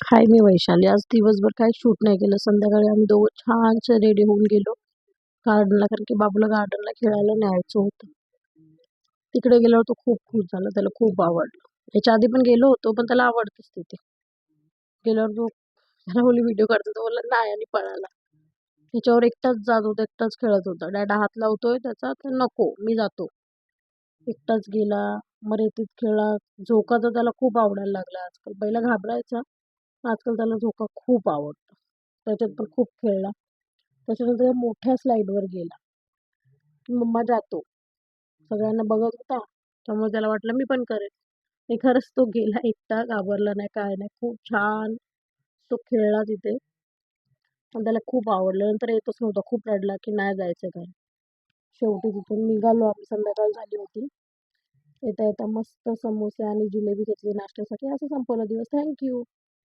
हाय, मी वैशाली. आज दिवसभर काही शूट नाही केलं. संध्याकाळी आम्ही दोघं छानसे रेडी होऊन गेलो गार्डनला, कारण की बाबूला गार्डनला खेळायला न्यायचं होतं. तिकडे गेल्यावर तो खूप खुश झाला. त्याला खूप आवडलं. याच्या आधी पण गेलो होतो, पण त्याला आवडतंच तिथे. गेल्यावर तो त्याला बोलली व्हिडिओ काढतो, तो बोलला नाही आणि पळाला. त्याच्यावर एकटाच जात होता, एकटाच खेळत होता. डॅडा हात लावतोय त्याचा, तर नको मी जातो. एकटाच गेला, मग रेतीत खेळला. झोका तर त्याला खूप आवडायला लागला आजकाल. पहिला घाबरायचा, आजकाल त्याला झोका खूप आवडतो. त्याच्यात पण खूप खेळला. त्याच्यानंतर मोठ्या स्लाईडवर गेला, की मम्मा जातो. सगळ्यांना बघत होता, त्यामुळे त्याला वाटलं मी पण करेन. आणि खरंच तो गेला एकटा, घाबरला नाही, काय नाही. खूप छान तो खेळला तिथे आणि त्याला खूप आवडलं. नंतर येतच नव्हता, खूप रडला, की नाही जायचं काय. शेवटी तिथून निघालो आम्ही, संध्याकाळ झाली होती. येता येता मस्त समोसे आणि जिलेबी घेतली नाश्त्यासाठी. असं संपवला दिवस. Thank you.